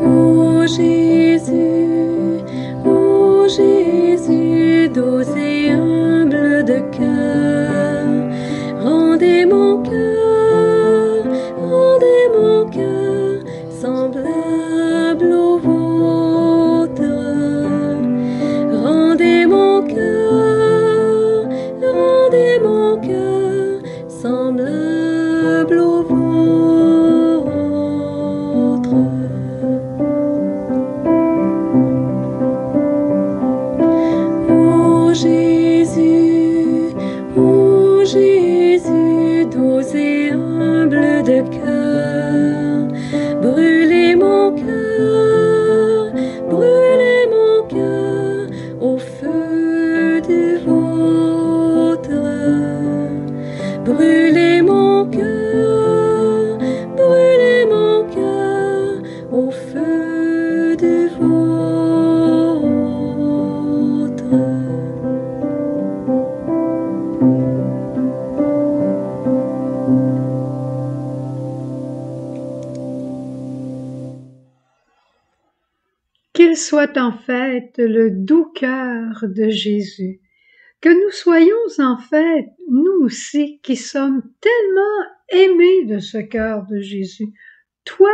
Ô Jésus, doux et humble de cœur, rendez mon cœur semblable au vôtre. Rendez mon cœur semblable au vôtre. Ô Jésus, doux et humble de cœur, brûlez mon cœur au feu du vôtre. Brûlez mon cœur au feu du vôtre. Qu'il soit en fête le doux cœur de Jésus, que nous soyons en fête, nous aussi qui sommes tellement aimés de ce cœur de Jésus. Toi,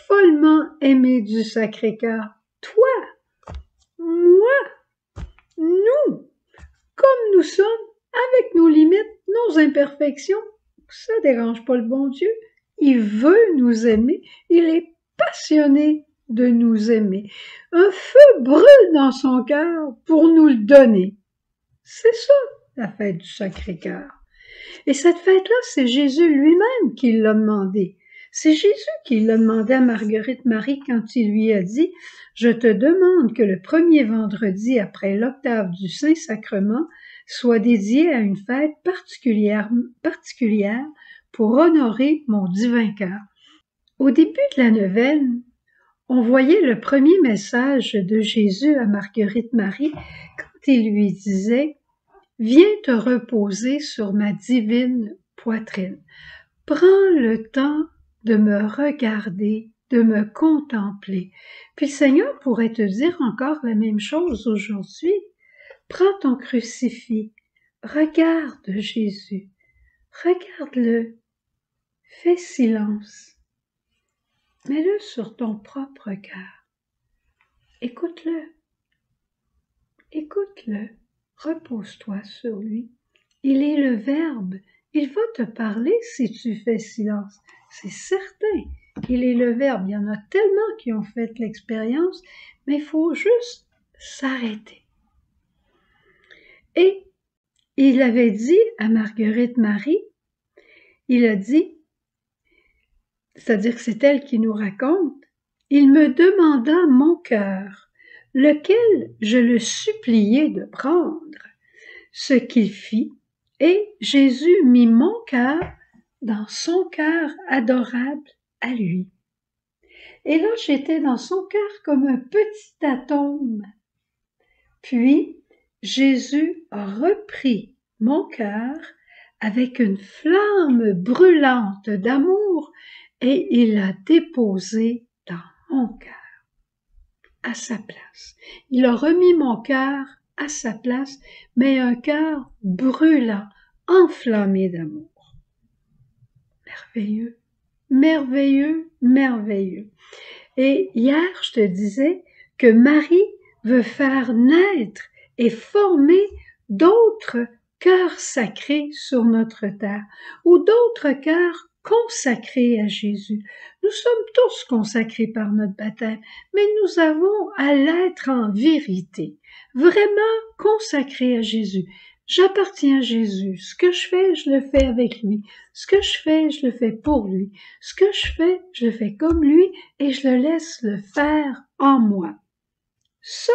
follement aimé du Sacré-Cœur, toi, moi, nous, comme nous sommes, avec nos limites, nos imperfections, ça dérange pas le bon Dieu. Il veut nous aimer, il est passionné de nous aimer. Un feu brûle dans son cœur pour nous le donner. C'est ça, la fête du Sacré-Cœur. Et cette fête-là, c'est Jésus lui-même qui l'a demandé. C'est Jésus qui l'a demandé à Marguerite Marie quand il lui a dit « Je te demande que le premier vendredi après l'octave du Saint-Sacrement soit dédié à une fête particulière pour honorer mon divin cœur. » Au début de la neuvaine, on voyait le premier message de Jésus à Marguerite Marie quand il lui disait « Viens te reposer sur ma divine poitrine. Prends le temps de me regarder, de me contempler. » Puis le Seigneur pourrait te dire encore la même chose aujourd'hui. Prends ton crucifix, regarde Jésus, regarde-le, fais silence. Mets-le sur ton propre cœur. Écoute-le. Écoute-le. Repose-toi sur lui. Il est le Verbe. Il va te parler si tu fais silence. C'est certain. Il est le Verbe. Il y en a tellement qui ont fait l'expérience, mais il faut juste s'arrêter. Et il avait dit à Marguerite Marie, il a dit, c'est-à-dire que c'est elle qui nous raconte, « Il me demanda mon cœur, lequel je le suppliai de prendre, ce qu'il fit, et Jésus mit mon cœur dans son cœur adorable à lui. Et là, j'étais dans son cœur comme un petit atome. Puis, Jésus a repris mon cœur avec une flamme brûlante d'amour et il l'a déposé dans mon cœur, à sa place. Il a remis mon cœur à sa place, mais un cœur brûlant, enflammé d'amour. Merveilleux, merveilleux, merveilleux. Et hier, je te disais que Marie veut faire naître et former d'autres cœurs sacrés sur notre terre, ou d'autres cœurs consacrés à Jésus. Nous sommes tous consacrés par notre baptême, mais nous avons à l'être en vérité, vraiment consacrés à Jésus. J'appartiens à Jésus. Ce que je fais, je le fais avec lui. Ce que je fais, je le fais pour lui. Ce que je le fais comme lui et je le laisse le faire en moi. Ça,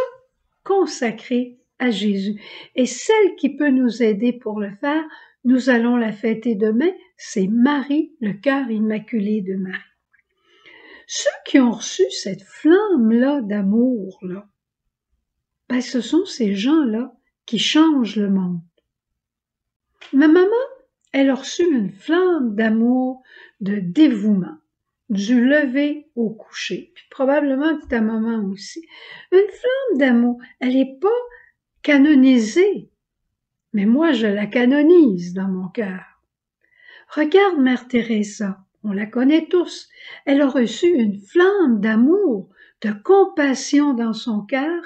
consacré à Jésus. Et celle qui peut nous aider pour le faire, nous allons la fêter demain, c'est Marie, le cœur immaculé de Marie. Ceux qui ont reçu cette flamme-là d'amour-là, ben ce sont ces gens-là qui changent le monde. Ma maman, Elle a reçu une flamme d'amour, de dévouement, du lever au coucher, puis probablement de ta maman aussi. Une flamme d'amour, elle n'est pas canonisée, mais moi je la canonise dans mon cœur. Regarde Mère Teresa, on la connaît tous, elle a reçu une flamme d'amour, de compassion dans son cœur,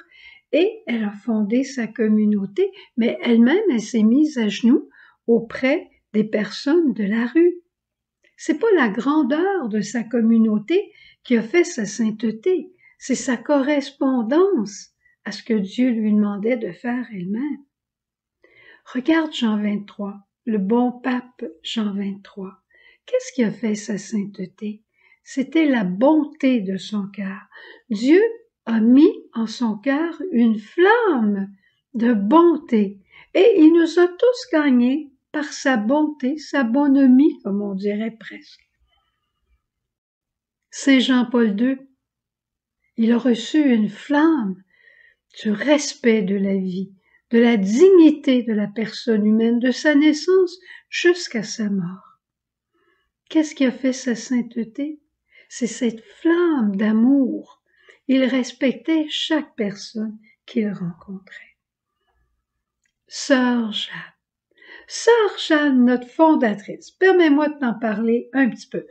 et elle a fondé sa communauté, mais elle-même, elle s'est mise à genoux auprès des personnes de la rue. C'est pas la grandeur de sa communauté qui a fait sa sainteté, c'est sa correspondance à ce que Dieu lui demandait de faire elle-même. Regarde Jean 23, le bon pape Jean 23. Qu'est-ce qui a fait sa sainteté? C'était la bonté de son cœur. Dieu a mis en son cœur une flamme de bonté et il nous a tous gagnés par sa bonté, sa bonhomie, comme on dirait presque. Saint Jean-Paul II, il a reçu une flamme du respect de la vie, de la dignité de la personne humaine, de sa naissance jusqu'à sa mort. Qu'est-ce qui a fait sa sainteté? C'est cette flamme d'amour. Il respectait chaque personne qu'il rencontrait. Sœur Jeanne, notre fondatrice, permets-moi de t'en parler un petit peu.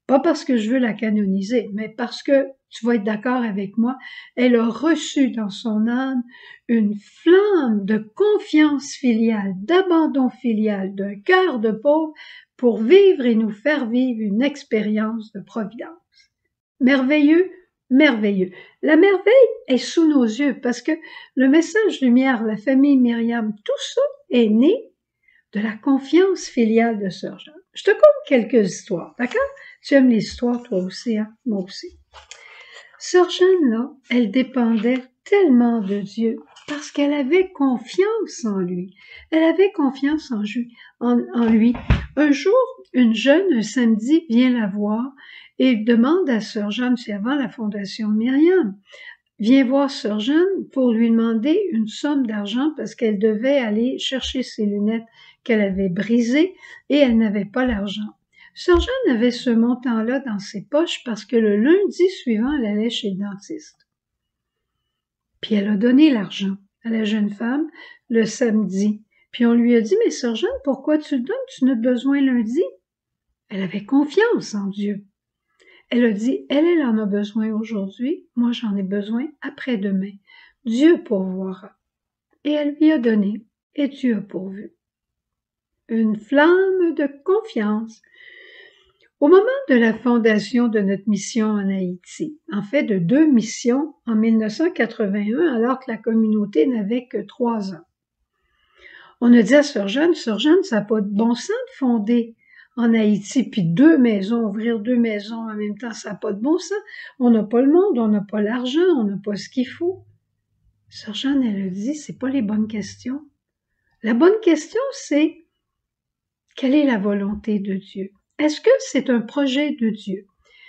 Pas parce que je veux la canoniser, mais parce que, tu vas être d'accord avec moi, elle a reçu dans son âme une flamme de confiance filiale, d'abandon filial, d'un cœur de pauvre pour vivre et nous faire vivre une expérience de providence. Merveilleux, merveilleux. La merveille est sous nos yeux parce que le message lumière, la famille Myriam, tout ça est né de la confiance filiale de Sœur Jeanne. Je te conte quelques histoires, d'accord? Tu aimes les histoires, toi aussi, hein? Moi aussi. Sœur Jeanne, là, elle dépendait tellement de Dieu parce qu'elle avait confiance en lui. Elle avait confiance en lui. Un jour, une jeune, un samedi, vient la voir et demande à Sœur Jeanne, c'est avant la fondation Myriam, vient voir Sœur Jeanne pour lui demander une somme d'argent parce qu'elle devait aller chercher ses lunettes qu'elle avait brisées et elle n'avait pas l'argent. Sœur Jeanne avait ce montant-là dans ses poches parce que le lundi suivant, elle allait chez le dentiste. Puis elle a donné l'argent à la jeune femme le samedi. Puis on lui a dit, mais Sœur Jeanne, pourquoi tu le donnes? Tu n'as besoin lundi. Elle avait confiance en Dieu. Elle a dit, elle en a besoin aujourd'hui, moi j'en ai besoin après-demain. Dieu pourvoira. Et elle lui a donné, et Dieu a pourvu. Une flamme de confiance. Au moment de la fondation de notre mission en Haïti, en fait de 2 missions en 1981, alors que la communauté n'avait que 3 ans, on a dit à Sœur Jeanne, ça n'a pas de bon sens de fonder en Haïti, puis 2 maisons, ouvrir 2 maisons en même temps, ça n'a pas de bon sens. On n'a pas le monde, on n'a pas l'argent, on n'a pas ce qu'il faut. Sœur Jeanne, elle a dit, c'est pas les bonnes questions. La bonne question, c'est, quelle est la volonté de Dieu? Est-ce que c'est un projet de Dieu?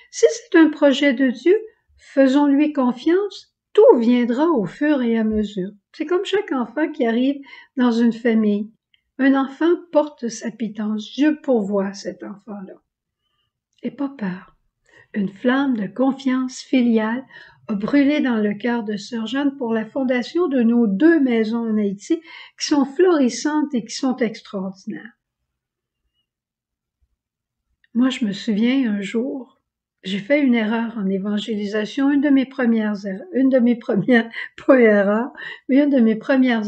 Si c'est un projet de Dieu, faisons-lui confiance, tout viendra au fur et à mesure. C'est comme chaque enfant qui arrive dans une famille. Un enfant porte sa pitance. Dieu pourvoit cet enfant-là. Et pas peur. Une flamme de confiance filiale a brûlé dans le cœur de Sœur Jeanne pour la fondation de nos 2 maisons en Haïti qui sont florissantes et qui sont extraordinaires. Moi, je me souviens un jour, j'ai fait une erreur en évangélisation, une de mes premières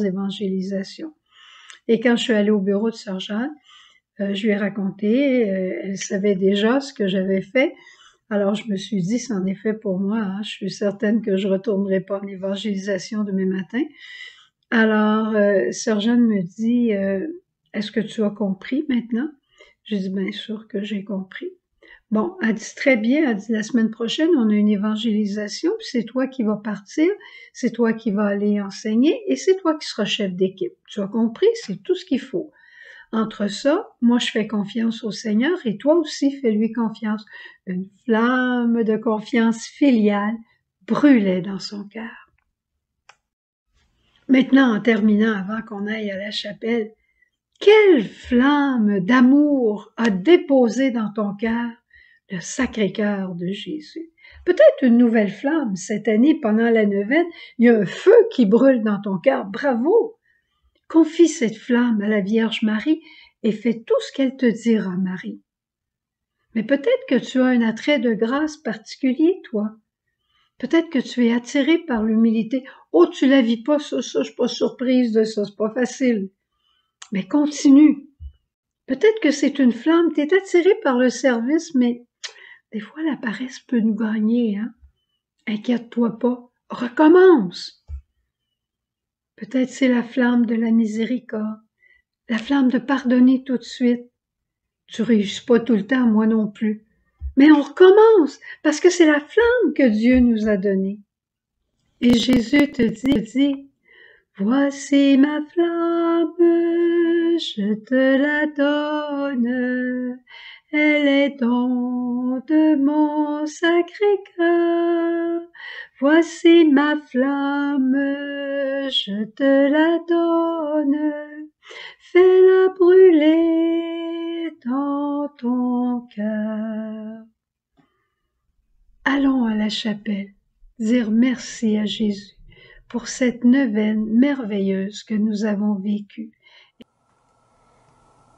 évangélisations. Et quand je suis allée au bureau de Sœur Jeanne, je lui ai raconté, elle savait déjà ce que j'avais fait. Alors je me suis dit, c'en est fait pour moi, hein, je suis certaine que je retournerai pas en évangélisation demain matin. Alors, Sœur Jeanne me dit, est-ce que tu as compris maintenant? J'ai dit, bien sûr que j'ai compris. Bon, elle dit très bien, elle dit la semaine prochaine, on a une évangélisation, puis c'est toi qui vas partir, c'est toi qui vas aller enseigner, et c'est toi qui seras chef d'équipe. Tu as compris? C'est tout ce qu'il faut. Entre ça, moi je fais confiance au Seigneur, et toi aussi fais-lui confiance. Une flamme de confiance filiale brûlait dans son cœur. Maintenant, en terminant, avant qu'on aille à la chapelle, Quelle flamme d'amour a déposé dans ton cœur le Sacré-Cœur de Jésus? Peut-être une nouvelle flamme cette année pendant la neuvaine. Il y a un feu qui brûle dans ton cœur. Bravo! Confie cette flamme à la Vierge Marie et fais tout ce qu'elle te dira, Marie. Mais peut-être que tu as un attrait de grâce particulier, toi. Peut-être que tu es attiré par l'humilité. Oh, tu la vis pas, ça, je suis pas surprise de ça, c'est pas facile. Mais continue. Peut-être que c'est une flamme, tu es attiré par le service, mais des fois la paresse peut nous gagner, hein? Inquiète-toi pas, recommence. Peut-être c'est la flamme de la miséricorde, la flamme de pardonner tout de suite. Tu réussis pas tout le temps, moi non plus. Mais on recommence, parce que c'est la flamme que Dieu nous a donnée. Et Jésus te dit, voici ma flamme, je te la donne. Elle est don de mon Sacré-Cœur. Voici ma flamme, je te la donne. Fais-la brûler dans ton cœur. Allons à la chapelle, dire merci à Jésus pour cette neuvaine merveilleuse que nous avons vécue.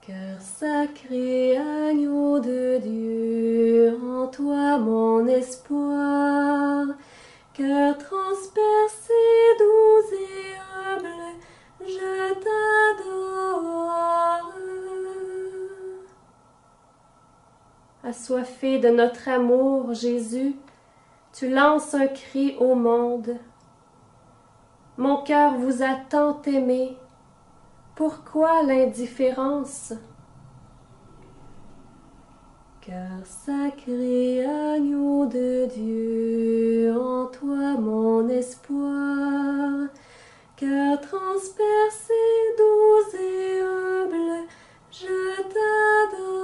Cœur sacré, agneau de Dieu, en toi mon espoir. Cœur transpercé, doux et humble, je t'adore. Assoiffé de notre amour, Jésus, tu lances un cri au monde. Mon cœur vous a tant aimé, pourquoi l'indifférence? Cœur sacré, agneau de Dieu, en toi mon espoir. Cœur transpercé, doux et humble, je t'adore.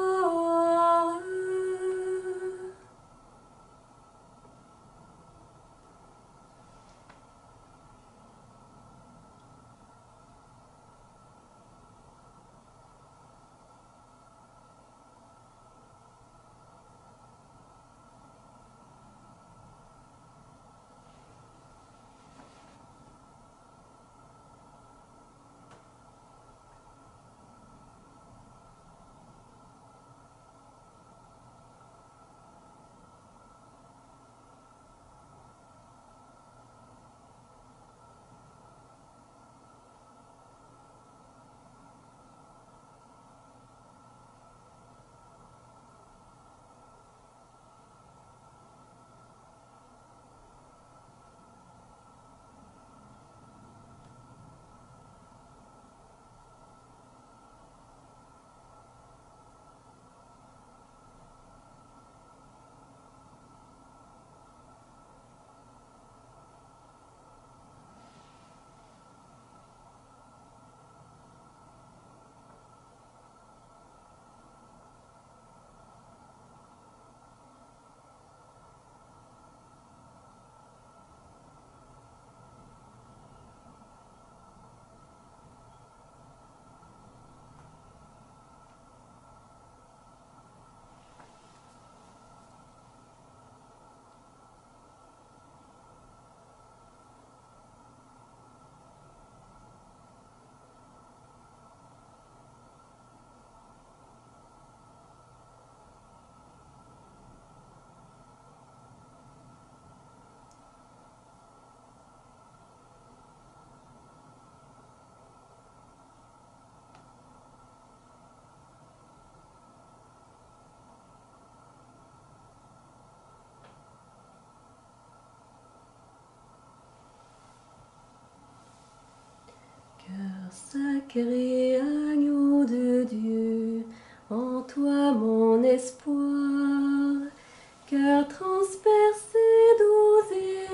Cœur sacré, agneau de Dieu, en toi mon espoir. Cœur transpercé, doux et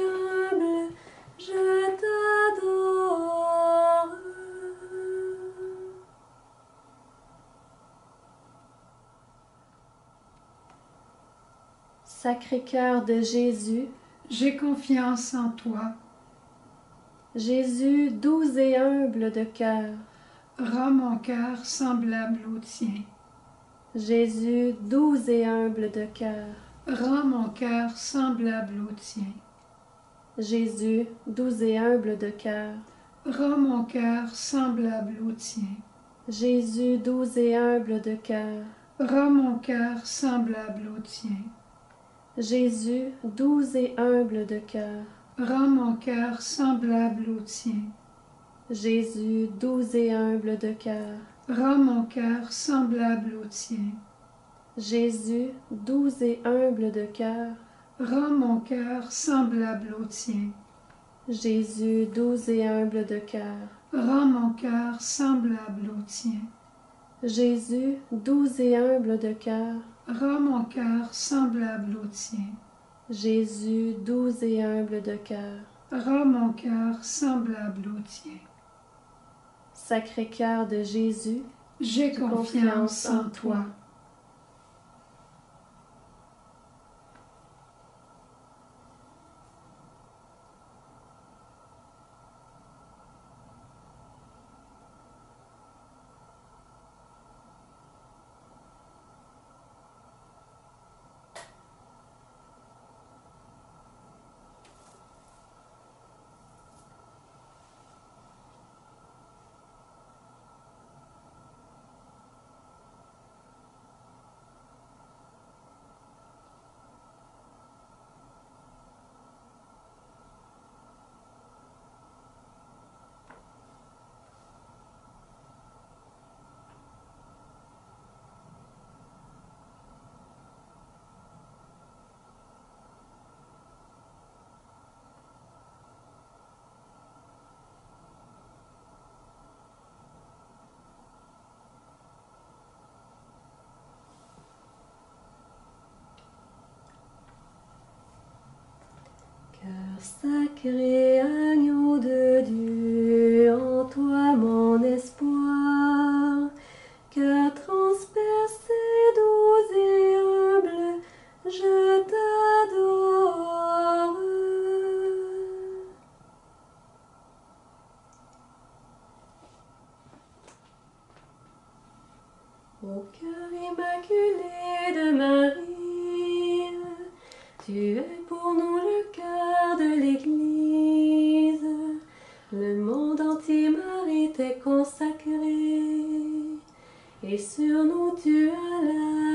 humble, je t'adore. Sacré-Cœur de Jésus, J'ai confiance en toi. Jésus doux et humble de cœur, Rends mon cœur semblable au tien. Jésus, doux et humble de cœur. Rends mon cœur semblable au tien. Jésus, doux et humble de cœur. Rends mon cœur semblable au tien. Jésus, doux et humble de cœur. Rends mon cœur semblable au tien. Jésus, doux et humble de cœur. Rends mon cœur semblable au tien. Jésus, doux et humble de cœur. Rends mon cœur semblable au tien. Jésus, doux et humble de cœur. Rends mon cœur semblable au tien. Jésus, doux et humble de cœur. Rends mon cœur semblable au tien. Jésus, doux et humble de cœur. Rends mon cœur semblable au tien. Jésus, doux et humble de cœur. Rends mon cœur semblable au tien. Sacré-Cœur de Jésus, J'ai confiance en toi. Cœur sacré, agneau de Dieu, en toi mon espoir. Cœur transpercé, doux et humble, je t'adore. Ô cœur immaculé de Marie, tu es pour nous le cœur de l'Église. Le monde entier, Marie, t'est consacré, et sur nous tu as la